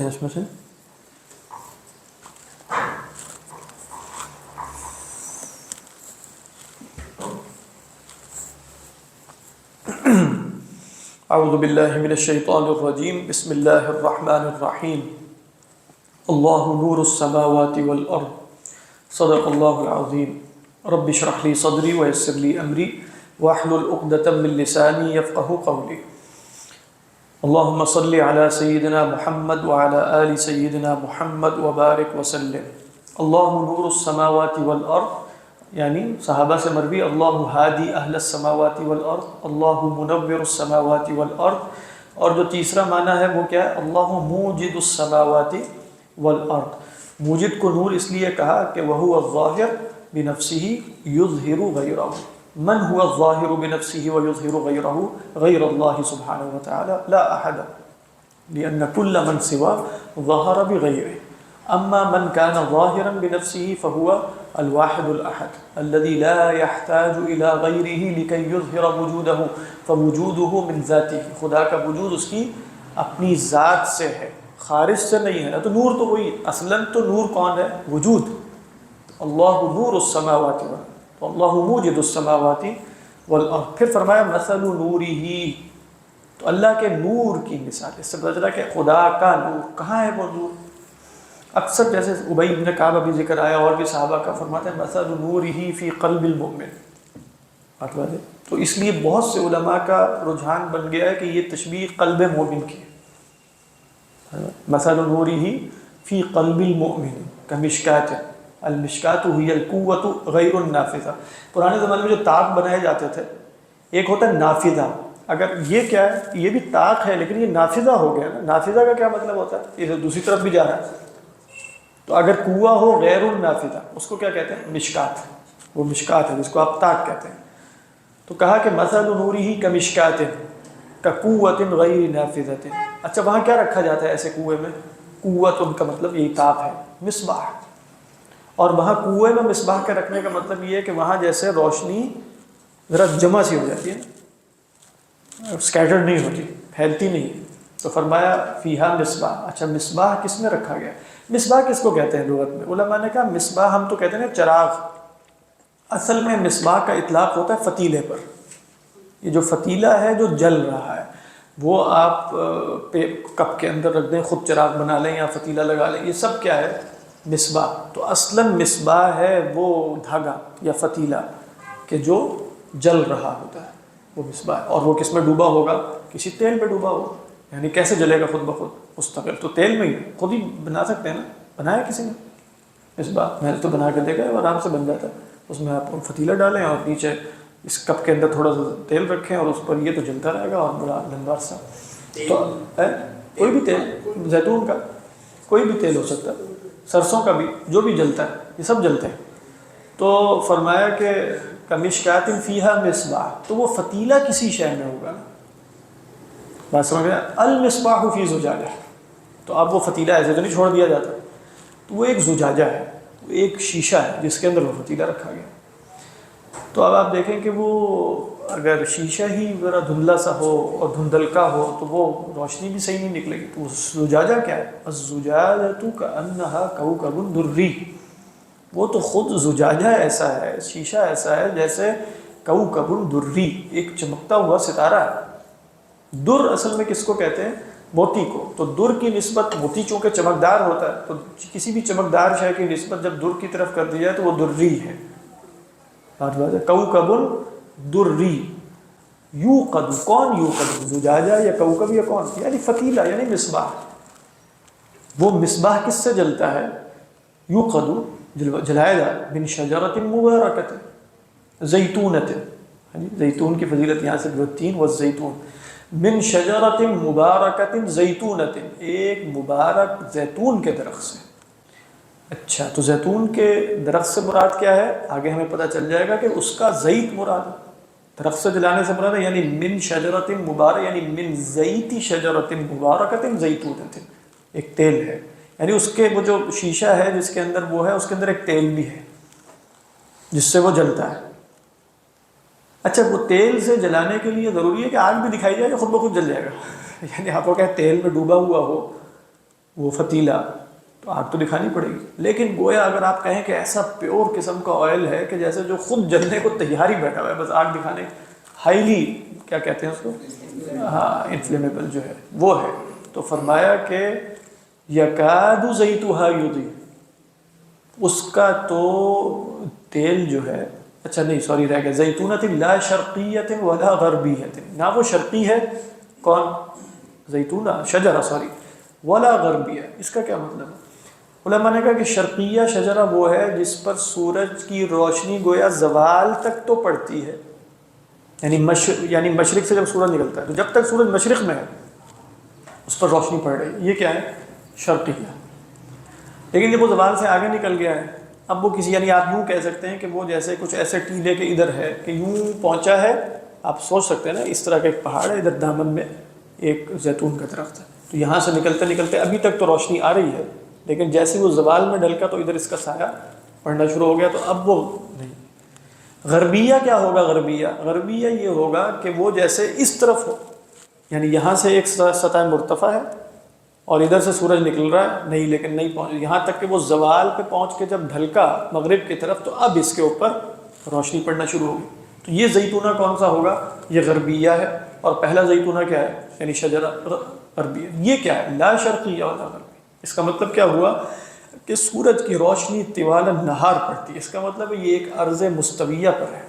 ہیں اس میں سے؟ اعوذ باللہ من الشیطان الرجیم، بسم اللہ الرحمن الرحیم۔ اللہ نور السماوات والارض، صدق اللہ العظیم۔ رب اشرح لی صدری ویسر لی امری واحلل عقدۃ من لسانی یفقهوا قولی۔ اللہم صل علی سیدنا محمد وعلی آل سیدنا محمد وبارک وسلم۔ اللہ نور السماوات والارض، یعنی صحابہ سے مروی، اللہ ہادی اہل السماوات والارض، اللہ منور السماوات والارض۔ اور جو تیسرا معنی ہے وہ کیا ہے؟ اللہ موجد السماوات والارض۔ موجد کو نور اس لیے کہا کہ وہو الظاہر بنفسہ یظہر غیرہ۔ من هو الظاہر بنفسہ ویظہر غیرہ؟ غیر اللہ سبحانہ وتعالی، لا احد، لأن كل من سوا ظہر بغیرہ۔ اما من كان ظاہرا بنفسه فهو الواحد الاحد الذي لا يحتاج الى غيره لكي يظهر وجوده، فوجوده من ذاته، خدا کا وجود اس کی اپنی ذات سے ہے، خارج سے نہیں ہے۔ تو نور تو وہی، اصلا تو نور کون ہے؟ وجود۔ اللہ نور السماوات والارض، تو اللہ موجد السماوات والارض۔ پھر فرمایا مثل نورہ، تو اللہ کے نور کی مثال، اس سے پتہ چلا کہ خدا کا نور کہاں ہے؟ وہ نور اکثر جیسے ابی بن کعب ابھی ذکر آیا، اور بھی صحابہ کا فرماتے ہیں مثل نورہ فی قلب المؤمن۔ مطلب ہے تو اس لیے بہت سے علماء کا رجحان بن گیا ہے کہ یہ تشبیہ قلب مومن کی ہے۔ مثل نورہ فی قلب المؤمن کمشکات، المشکات ہی القوۃ غیر النافذہ۔ پرانے زمانے میں جو طاق بنائے جاتے تھے، ایک ہوتا ہے نافذہ، اگر یہ کیا ہے، یہ بھی طاق ہے لیکن یہ نافذہ ہو گیا نا۔ نافذہ کا کیا مطلب ہوتا ہے؟ یہ دوسری طرف بھی جا رہا ہے۔ تو اگر کنواں ہو غیر النافذہ، اس کو کیا کہتے ہیں؟ مشکات۔ وہ مشکات ہے جس کو آپ طاق کہتے ہیں۔ تو کہا کہ مثل نورہ کمشکات کقوۃ غیر نافذۃ۔ اچھا وہاں کیا رکھا جاتا ہے ایسے کنویں میں؟ قوت، ان کا مطلب یہی طاق ہے، مصباح۔ اور وہاں کنویں میں مصباح کے رکھنے کا مطلب یہ ہے کہ وہاں جیسے روشنی ذرا جمع سی ہو جاتی ہے، اسکیٹرڈ نہیں ہوتی، پھیلتی نہیں۔ تو فرمایا فیہا مصباح۔ اچھا مصباح کس میں رکھا گیا؟ مصباح کس کو کہتے ہیں لغت میں؟ علماء نے کہا مصباح ہم تو کہتے ہیں چراغ، اصل میں مصباح کا اطلاق ہوتا ہے فتیلے پر۔ یہ جو فتیلہ ہے جو جل رہا ہے، وہ آپ کپ کے اندر رکھ دیں، خود چراغ بنا لیں یا فتیلہ لگا لیں، یہ سب کیا ہے؟ مصباح۔ تو اصلاً مصباح ہے وہ دھاگا یا فتیلہ کہ جو جل رہا ہوتا ہے، وہ مصباح ہے۔ اور وہ کس میں ڈوبا ہوگا؟ کسی تیل میں ڈوبا ہوگا۔ یعنی کیسے جلے گا خود بخود مستقل؟ تو تیل میں ہی خود ہی بنا سکتے ہیں نا، بنایا کسی نے مصباح؟ میں نے تو بنا کے دیکھا ہے، آرام سے بن جاتا ہے۔ اس میں آپ فتیلہ ڈالیں اور نیچے اس کپ کے اندر تھوڑا سا تیل رکھیں اور اس پر یہ تو جلتا رہے گا، اور بڑا لمبا عرصہ۔ تو کوئی بھی تیل، زیتون کا کوئی بھی تیل ہو سکتا ہے، سرسوں کا بھی، جو بھی جلتا ہے، یہ سب جلتے ہیں۔ تو فرمایا کہ کمشکات فیہا مصباح، تو وہ فتیلہ کسی شے میں ہوگا نا، بات سمجھ گیا؟ المصباح فی زجاجہ، تو اب وہ فتیلہ ایسے تو نہیں چھوڑ دیا جاتا، تو وہ ایک زجاجہ ہے، وہ ایک شیشہ ہے جس کے اندر وہ فتیلہ رکھا گیا۔ تو اب آپ دیکھیں کہ وہ اگر شیشہ ہی ذرا دھندلا سا ہو اور دھندلکا ہو تو وہ روشنی بھی صحیح نہیں نکلے گی۔ تو وہ زجاجہ کیا ہے؟ الزجاجۃ کأنہا کوکب دری، وہ تو خود زجاجہ ایسا ہے، شیشہ ایسا ہے جیسے کوکب دری، ایک چمکتا ہوا ستارہ ہے۔ در اصل میں کس کو کہتے ہیں؟ موتی کو۔ تو در کی نسبت، موتی چونکہ چمکدار ہوتا ہے، تو کسی بھی چمکدار شے کی نسبت جب در کی طرف کر دی جائے تو وہ دری ہے۔ کوکب دری یوقد، کون یوقد؟ زجاجہ یا کوکب یا کون؟ یعنی فتیلہ، یعنی مصباح۔ وہ مصباح کس سے جلتا ہے؟ یوقد، جلایا جائے، من شجرۃ مبارکۃ، زیتونۃ، زیتون کی فضیلت یہاں سے تین، والزیتون، من شجرۃ مبارکۃ زیتونۃ، ایک مبارک زیتون کے درخت سے۔ اچھا تو زیتون کے درخت سے مراد کیا ہے؟ آگے ہمیں پتہ چل جائے گا کہ اس کا زیت مراد ہے، درخت سے جلانے سے مراد ہے، یعنی من شجرۃ مبارک، یعنی من زیت شجرۃ مبارکۃ زیتونۃ، ایک تیل ہے، یعنی اس کے وہ جو شیشہ ہے جس کے اندر وہ ہے، اس کے اندر ایک تیل بھی ہے جس سے وہ جلتا ہے۔ اچھا وہ تیل سے جلانے کے لیے ضروری ہے کہ آگ بھی دکھائی جائے یا خود بخود جل جائے گا؟ یعنی آپ کو کہ تیل میں ڈوبا ہوا ہو وہ فتیلا، تو آگ تو دکھانی پڑے گی. لیکن گویا اگر آپ کہیں کہ ایسا پیور قسم کا آئل ہے کہ جیسے جو خود جلنے کو تیار ہی بیٹھا ہوا ہے، بس آگ دکھانے، ہائیلی کیا کہتے ہیں اس کو، ہاں انفلیمیبل جو ہے وہ ہے. تو فرمایا کہ یکاد زیتها یضیء، اس کا تو تیل جو ہے، اچھا نہیں سوری رہ گیا، زیتونۃ لا شرقیۃ ولا غربیۃ، نہ وہ شرقی ہے، کون زیتونہ شجرہ سوری، ولا غربیہ. اس کا کیا مطلب ہے؟ علماء نے کہا کہ شرقیہ شجرہ وہ ہے جس پر سورج کی روشنی گویا زوال تک تو پڑتی ہے، یعنی مشرق سے جب سورج نکلتا ہے تو جب تک سورج مشرق میں ہے اس پر روشنی پڑ رہی ہے، یہ کیا ہے؟ شرقیہ. لیکن جب وہ زوال سے آگے نکل گیا ہے، اب وہ کسی، یعنی آپ یوں کہہ سکتے ہیں کہ وہ جیسے کچھ ایسے ٹیلے کے ادھر ہے کہ یوں پہنچا ہے، آپ سوچ سکتے ہیں نا اس طرح کا ایک پہاڑ ہے، ادھر دامن میں ایک زیتون کا درخت ہے، تو یہاں سے نکلتے نکلتے ابھی تک تو روشنی آ رہی ہے، لیکن جیسے وہ زوال میں ڈھلکا تو ادھر اس کا سایہ پڑنا شروع ہو گیا، تو اب وہ نہیں. غربیہ کیا ہوگا؟ غربیہ یہ ہوگا کہ وہ جیسے اس طرف ہو، یعنی یہاں سے ایک سطح مرتفع ہے اور ادھر سے سورج نکل رہا ہے، نہیں لیکن نہیں پہنچ، یہاں تک کہ وہ زوال پہ پہنچ کے جب ڈھلکا مغرب کی طرف تو اب اس کے اوپر روشنی پڑنا شروع ہوگی. تو یہ زیتونہ کون سا ہوگا؟ یہ غربیہ ہے. اور پہلا زیتونہ کیا ہے؟ یعنی شجرہ غربیہ. یہ کیا ہے؟ لا شرقیہ ولا غربیہ. اس کا مطلب کیا ہوا کہ سورج کی روشنی طوال النہار پڑتی ہے، اس کا مطلب یہ ایک عرض مستویہ پر ہے.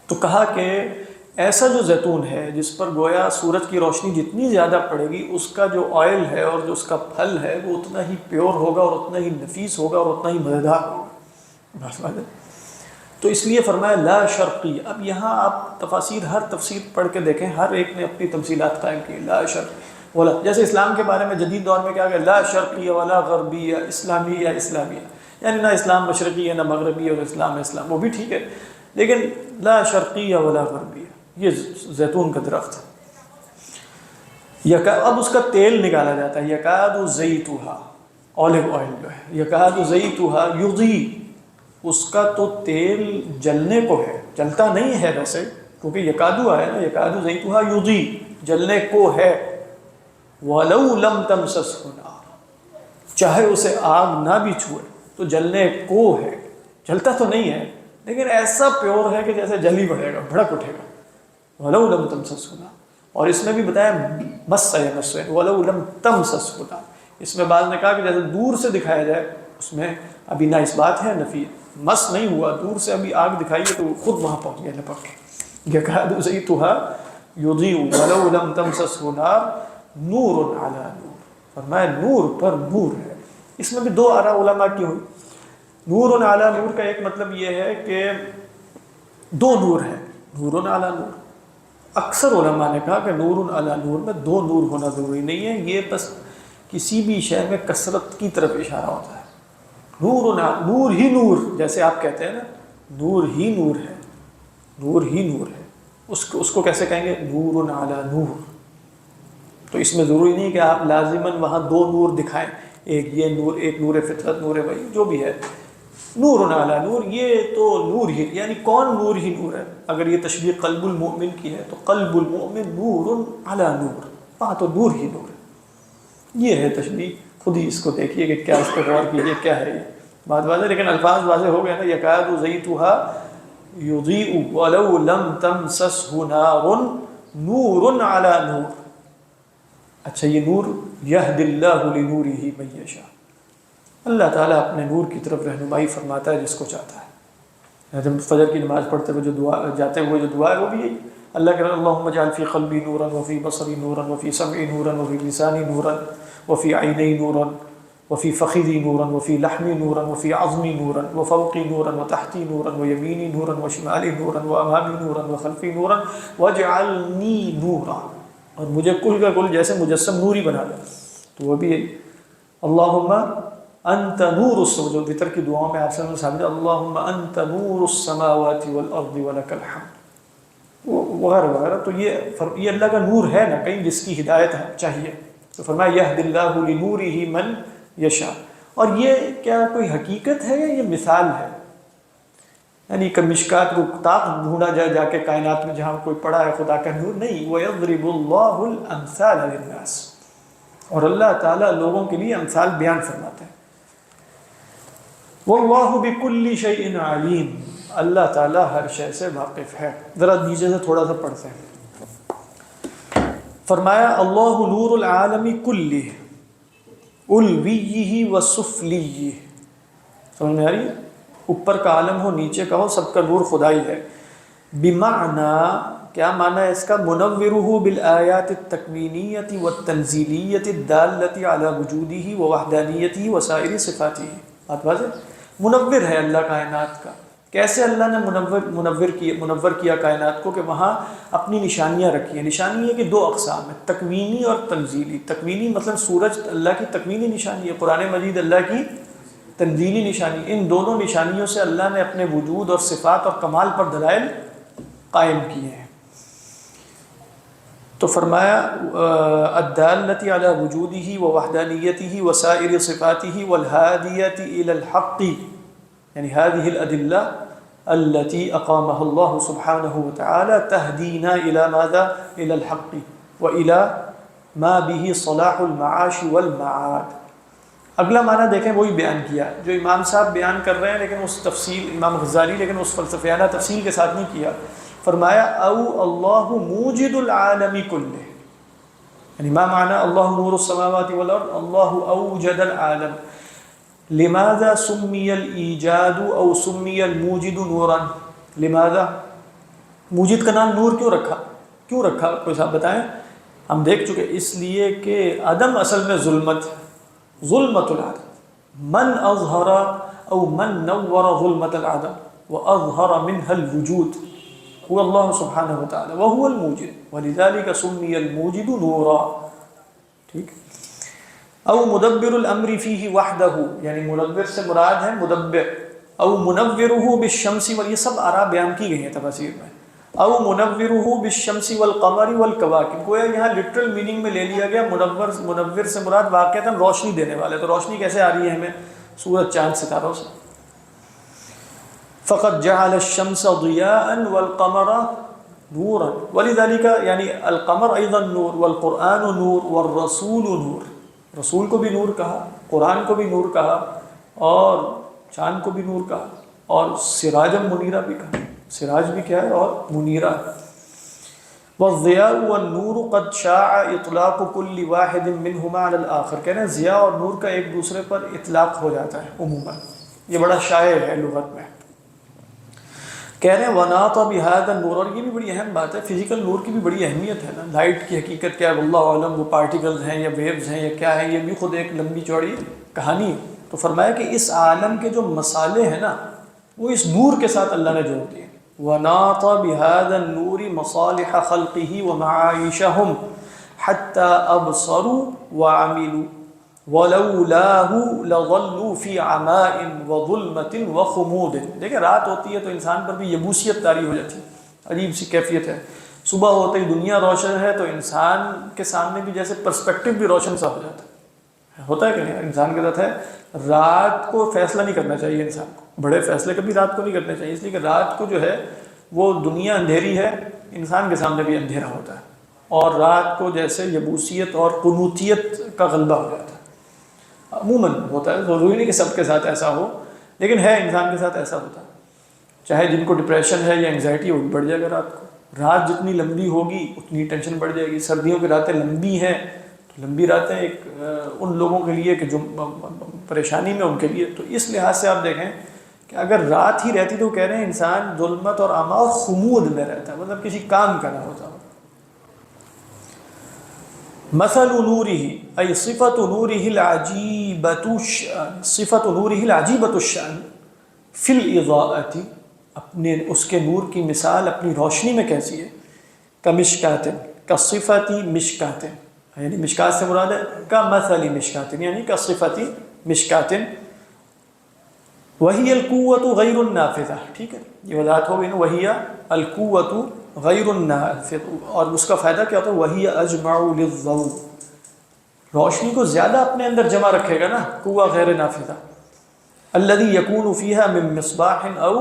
تو کہا کہ ایسا جو زیتون ہے جس پر گویا سورج کی روشنی جتنی زیادہ پڑے گی اس کا جو آئل ہے اور جو اس کا پھل ہے وہ اتنا ہی پیور ہوگا اور اتنا ہی نفیس ہوگا اور اتنا ہی مزیدار ہوگا. تو اس لیے فرمایا لا شرقی. اب یہاں آپ تفاسیر، ہر تفسیر پڑھ کے دیکھیں، ہر ایک نے اپنی تمثیلات قائم کی. لا شرق ولا، جیسے اسلام کے بارے میں جدید دور میں کیا گیا، لا شرقی ولا غربی، اسلامیہ یعنی نہ اسلام مشرقی ہے نہ مغربی اور اسلام ہے اسلام، وہ بھی ٹھیک ہے، لیکن لا شرقیہ ولا غربیہ. یہ زیتون کا درخت ہے. اب اس کا تیل نکالا جاتا ہے. یکاد زیتھا، اولیو آئل جو ہے، یکاد زیتھا یضیء، اس کا تو تیل جلنے کو ہے، جلتا نہیں ہے ویسے، کیونکہ یکادو ہے نا، یکاد زیتھا یضیء، جلنے کو ہے. ولو لم تمسسہ نار، چاہے اسے آگ نہ بھی چھوئے تو جلنے کو ہے، جلتا تو نہیں ہے لیکن ایسا پیور ہے کہ جیسے جل ہی پڑے گا، بھڑک اٹھے گا. وَلَوْ لَمْ تَمْسَسْهُ نَارٌ. اور اس میں بھی بتایا مَسَّ يَمَسُّ، وَلَوْ لَمْ تَمْسَسْهُ نَارٌ. اس میں بعض نے کہا کہ جیسے دور سے دکھایا جائے، اس میں ابھی نہ اس بات ہے نفی، مس نہیں ہوا، دور سے ابھی آگ دکھائیے تو خود وہاں پہنچ گیا لپک کے. يَكَادُ زَيْتُهَا يُضِيءُ وَلَوْ لَمْ تَمْسَسْهُ نَارٌ نُورٌ عَلَى نُورٍ. فرمایا نور پر نور ہے. اس میں بھی دو آراء علماء کی ہوئی. نور علی نور کا ایک مطلب یہ ہے کہ دو نور ہیں، نور علی نور. اکثر علماء نے کہا کہ نور علی نور میں دو نور ہونا ضروری نہیں ہے، یہ بس کسی بھی شے میں کثرت کی طرف اشارہ ہوتا ہے. نور ہی نور، جیسے آپ کہتے ہیں نا نور ہی نور ہے، نور ہی نور ہے، اس کو کیسے کہیں گے؟ نور علی نور. تو اس میں ضروری نہیں کہ آپ لازماً وہاں دو نور دکھائیں، ایک یہ نور، ایک نور فطرت، نور وحی، جو بھی ہے. نور علی نور، یہ تو نور ہی، یعنی کون نور ہی نور ہے؟ اگر یہ تشبیہ قلب المؤمن کی ہے تو قلب المؤمن نور علی نور، وہاں تو نور ہی نور ہے. یہ ہے تشبیہ، خود ہی اس کو دیکھیے کہ کیا، اس پہ غور کیجیے کیا ہے یہ بات واضح. لیکن الفاظ واضح ہو گئے نا، یکاد زیتھا یضیء ولو لم تمسسہ نار نور علی نور. اچھا یہ نور یہدی اللہ لنورہ من یشاء، اللہ تعالیٰ اپنے نور کی طرف رہنمائی فرماتا ہے جس کو چاہتا ہے. جب فجر کی نماز پڑھتے ہوئے جو دعا جاتے ہوئے جو دعا ہے وہ بھی یہی، اللہ کہ اللہم اجعل فی قلبی نورا وفی بصری نورا وفی سمعی نورا وفی لسانی نورا وفی عینی نورا وفی فخذی نورا وفی لحمی نورا وفی عظمی نورا وفوقی نورا وتحتی نورا ویمینی نورا وشمالی نورا وامامی نورا وخلفی نورا واجعلنی نورا، اور مجھے کل کا کل جیسے مجسم نوری بنا دے. تو وہ بھی یہی اللہم انت نور السماوات، جو وطر کی دعاؤں میں آپ سے ثابت ہے، اللہم انت نور السماوات والارض ولک الحمد وغیرہ وغیرہ. تو یہ اللہ کا نور ہے نا کہیں جس کی ہدایت چاہیے. تو فرمایا یہدی اللہ لنورہ من یشاء. اور یہ کیا کوئی حقیقت ہے یا یہ مثال ہے؟ یعنی کہ مشکات کو طاق ڈھونڈا جائے جا کے کائنات میں جہاں کوئی پڑا ہے خدا کا نور؟ نہیں. وَيَضْرِبُ اللَّهُ الْأَمْثَالَ لِلنَّاسِ. اور اللہ تعالیٰ لوگوں کے لیے امثال بیان فرماتے ہیں۔ واللہ بکل شیء علیم، اللہ تعالیٰ ہر شے سے واقف ہے۔ ذرا نیچے سے تھوڑا سا پڑھتے ہیں۔ فرمایا اللہ نور العالم کلہ علویہ و سفلیہ، سمجھ میں آ رہی ہے؟ اوپر کا عالم ہو نیچے کا ہو، سب کا نور خدائی ہے۔ بمعنی، کیا معنی ہے اس کا؟ منورہ بالآیات التکوینیۃ والتنزیلیۃ الدالۃ علی وجودہ ووحدانیتہ وسائر صفاتہ۔ بات واضح؟ منور ہے اللہ کائنات کا۔ کیسے اللہ نے منور کیا کائنات کو؟ کہ وہاں اپنی نشانیاں رکھی ہیں۔ نشانی ہے کہ دو اقسام ہیں، تکوینی اور تنزیلی۔ تکوینی مطلب سورج اللہ کی تکوینی نشانی ہے، قرآن مجید اللہ کی تنزیلی نشانی۔ ان دونوں نشانیوں سے اللہ نے اپنے وجود اور صفات اور کمال پر دلائل قائم کیے ہیں۔ تو فرمایا الدالۃ علی وجودہ ووحدانیتہ وسائر صفاتہ والہادیۃ الی الحق، یعنی هذه الأدلة التي أقامها الله سبحانه وتعالى تهدينا إلى ماذا؟ إلى الحق وإلى ما به صلاح المعاش والمعاد۔ اگلا معنی دیکھیں وہی بیان کیا جو امام صاحب بیان کر رہے ہیں، لیکن اس تفصیل امام غزالی لیکن اس فلسفیانہ تفصیل کے ساتھ نہیں کیا۔ فرمایا او اللہ موجد العالم کلہ، یعنی ما معنی اللہ نور السماوات والارض، اللہ اوجد العالم۔ لماذا سمی الایجاد او سمی الموجد نورا؟ لماذا؟ موجد کا نام نور کیوں رکھا کوئی صاحب بتائیں؟ ہم دیکھ چکے، اس لیے کہ عدم اصل میں ظلمت العدم، من اظہر او من نور ظلمت العدم واظہر منها الوجود هو اللہ سبحانہ وتعالی وهو الموجد ولذلك سمی الموجد نورا۔ ٹھیک، او مدبر الامر فیہ وحدہ، یعنی مدبر سے مراد ہے مدبر، او منورہ بالشمس، یہ سب آراء بیان کی گئی ہیں تفاسیر میں۔ او منورہ بالشمس والقمر والکواکب، گویا یہاں لٹرل میننگ میں لے لیا گیا منور سے مراد واقعتاً روشنی دینے والے۔ تو روشنی کیسے آ رہی ہے ہمیں؟ سورج چاند ستاروں سے۔ فقد جعل الشمس ضیاء والقمر نورا ولذلك، یعنی القمر ایضا نور والقرآن نور والرسول نور، رسول کو بھی نور کہا، قرآن کو بھی نور کہا، اور چاند کو بھی نور کہا، اور سراجا منیرہ بھی کہا۔ سراج بھی کیا ہے؟ اور منیرہ۔ والضیاء والنور قد شاع اطلاق کل واحد منہما علی الآخر، کہنا ہے ضیاء اور نور کا ایک دوسرے پر اطلاق ہو جاتا ہے عموماً، یہ بڑا شائع ہے لغت میں۔ کہہ رہے ہیں وناط بہذا النور، اور یہ بھی بڑی اہم بات ہے، فزیکل نور کی بھی بڑی اہمیت ہے نا۔ لائٹ کی حقیقت کیا ہے واللہ عالم، وہ پارٹیکلز ہیں یا ویوز ہیں یا کیا ہے، یہ بھی خود ایک لمبی چوڑی کہانی ہے۔ تو فرمایا کہ اس عالم کے جو مسالے ہیں نا وہ اس نور کے ساتھ اللہ نے جوڑ دیے۔ وناط بهذا النور مصالح خلقه ومعايشهم حتى ابصروا وعملوا ولولاه لظلوا في عماء وظلمة وخمود۔ دیکھیں رات ہوتی ہے تو انسان پر بھی یبوسیت طاری ہو جاتی ہے، عجیب سی کیفیت ہے۔ صبح ہوتے ہی دنیا روشن ہے تو انسان کے سامنے بھی جیسے پرسپیکٹو بھی روشن سا ہو جاتا ہے، ہوتا ہے کہ نہیں؟ انسان کے ساتھ ہے، رات کو فیصلہ نہیں کرنا چاہیے انسان کو، بڑے فیصلے کبھی رات کو نہیں کرنے چاہیے، اس لیے کہ رات کو جو ہے وہ دنیا اندھیری ہے، انسان کے سامنے بھی اندھیرا ہوتا ہے، اور رات کو جیسے یبوسیت اور قنوتیت کا غلبہ ہو جاتا ہے۔ عموماً ہوتا ہے، ضروری نہیں کہ سب کے ساتھ ایسا ہو، لیکن ہے انسان کے ساتھ ایسا ہوتا ہے۔ چاہے جن کو ڈپریشن ہے یا انگزائٹی وہ بڑھ جائے گا رات کو، رات جتنی لمبی ہوگی اتنی ٹینشن بڑھ جائے گی۔ سردیوں کی راتیں لمبی ہیں تو لمبی راتیں ایک ان لوگوں کے لیے کہ جو پریشانی میں ان کے لیے، تو اس لحاظ سے آپ دیکھیں کہ اگر رات ہی رہتی تو کہہ رہے ہیں انسان ظلمت اور عما اور خمود میں رہتا ہے، مطلب کسی کام کا نہ ہوتا۔ مثل نورہ ای صفت نورہ العجیبۃ الشأن، صفت نورہ العجیبۃ الشأن فی الاضاءۃ، اپنے اس کے نور کی مثال اپنی روشنی میں کیسی ہے؟ کمشکات، کصفت مشکات، یعنی مشکات سے مراد ہے کمثل مشکات، یعنی کصفت مشکات، وہی القوۃ غیر النافذہ۔ ٹھیک ہے، یہ وضاحت ہو گئی نا، وہی القوۃ غیر النافذہ، اور اس کا فائدہ کیا ہوتا ہے؟ وہی اجمع للضوء، روشنی کو زیادہ اپنے اندر جمع رکھے گا نا، قوہ غیر نافذہ۔ الذی یکون فیہا من مصباح او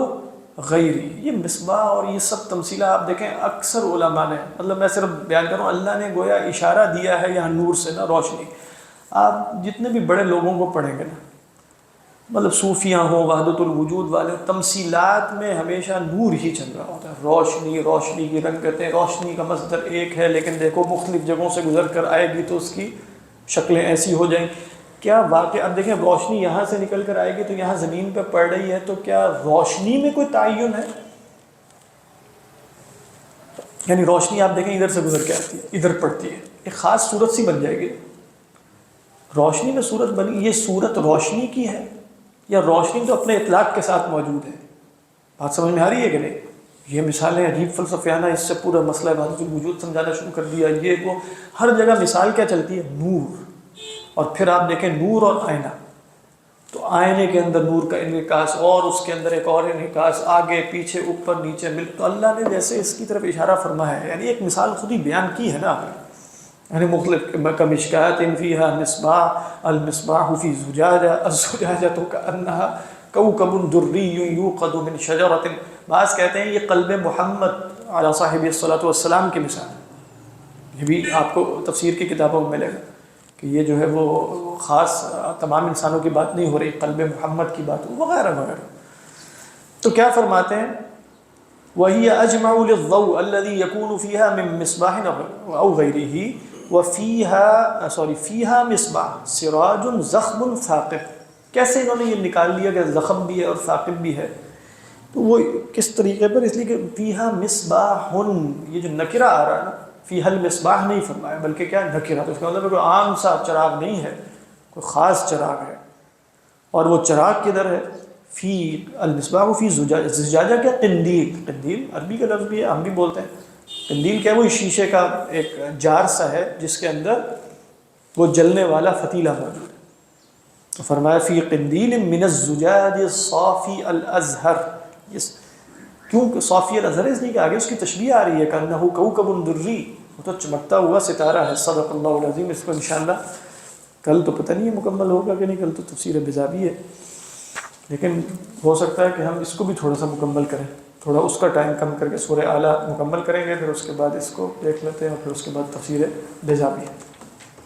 غیری، یہ مصباح اور یہ سب تمثیلہ آپ دیکھیں اکثر علماء نے، مطلب میں صرف بیان کروں، اللہ نے گویا اشارہ دیا ہے یہاں نور سے نا، روشنی، آپ جتنے بھی بڑے لوگوں کو پڑھیں گے نا، مطلب صوفیاں ہوں، وحدت الوجود والے، تمثیلات میں ہمیشہ نور ہی چل رہا ہوتا ہے، روشنی، روشنی کی رنگتیں، روشنی کا مصدر ایک ہے لیکن دیکھو مختلف جگہوں سے گزر کر آئے گی تو اس کی شکلیں ایسی ہو جائیں۔ کیا واقع اب دیکھیں روشنی یہاں سے نکل کر آئے گی تو یہاں زمین پہ پڑ رہی ہے، تو کیا روشنی میں کوئی تعین ہے؟ یعنی روشنی آپ دیکھیں ادھر سے گزر کے آتی ہے، ادھر پڑتی ہے، ایک خاص صورت سی بن جائے گی۔ روشنی میں صورت بنی، یہ صورت روشنی کی ہے یا روشنی تو اپنے اطلاق کے ساتھ موجود ہے؟ بات سمجھ میں آ رہی ہے کہ نہیں؟ یہ مثالیں عجیب فلسفیانہ، اس سے پورا مسئلہ وحدت الوجود سمجھانا شروع کر دیا، یہ وہ ہر جگہ مثال کیا چلتی ہے؟ نور۔ اور پھر آپ دیکھیں نور اور آئینہ، تو آئینے کے اندر نور کا انعکاس اور اس کے اندر ایک اور انعکاس، آگے پیچھے اوپر نیچے مل، تو اللہ نے جیسے اس کی طرف اشارہ فرمایا ہے، یعنی ایک مثال خود ہی بیان کی ہے نا، یعنی مختلف کمشکات فیہا مصباح، المصباح فی زجاجہ، الزجاجۃ کأنہا کوکب دری یوقد من شجرۃ۔ بعض کہتے ہیں یہ قلب محمد علی صاحب الصلاۃ والسلام کی مثال ہے، یہ بھی آپ کو تفسیر کی کتابوں میں ملے گا کہ یہ جو ہے وہ خاص تمام انسانوں کی بات نہیں ہو رہی، قلب محمد کی بات وغیرہ وغیرہ۔ تو کیا فرماتے ہیں؟ وَهِيَ أَجْمَعُ لِلضَّوْءِ الَّذِي يَكُونُ فِيهَا مِن مِّصْبَاحٍ أَوْ غَيْرِهِ فِيهَا مِصْبَاحٌ سِرَاجٌ ضَخْمٌ ثَاقِبٌ۔ کیسے انہوں نے یہ نکال لیا کہ زخم بھی ہے اور ثاقب بھی ہے؟ تو وہ کس طریقے پر؟ اس لیے کہ فِيهَا مِصْبَاحٌ، یہ جو نکرہ آ رہا ہے نا، فِيهَا الْمِصْبَاح نہیں فرمایا بلکہ کیا نکرہ، تو اس کا مطلب کوئی عام سا چراغ نہیں ہے، کوئی خاص چراغ ہے۔ اور وہ چراغ کدھر ہے؟ فی المصباح فی زجاجہ، زجاجہ کیا؟ قندیل، قندیل عربی کا لفظ بھی ہے، ہم بھی بولتے ہیں قندیل، کیا وہ شیشے کا ایک جار سا ہے جس کے اندر وہ جلنے والا فتیلہ موجود ہے۔ تو فرمایا فی قندیل من الزجاج الصافی الازہر، کیوں صافی الازہر؟ اس لیے کہ آگے اس کی تشبیہ آ رہی ہے کہ انہ کوکب دری، وہ تو چمکتا ہوا ستارہ ہے۔ صدق اللہ العظیم۔ اس کو انشاءاللہ کل تو پتہ نہیں ہے مکمل ہوگا کہ نہیں، کل تو تفسیر بیضاوی ہے، لیکن ہو سکتا ہے کہ ہم اس کو بھی تھوڑا سا مکمل کریں، تھوڑا اس کا ٹائم کم کر کے سورہ اعلیٰ مکمل کریں گے، پھر اس کے بعد اس کو دیکھ لیتے ہیں، اور پھر اس کے بعد تفسیر بیضاوی ہے۔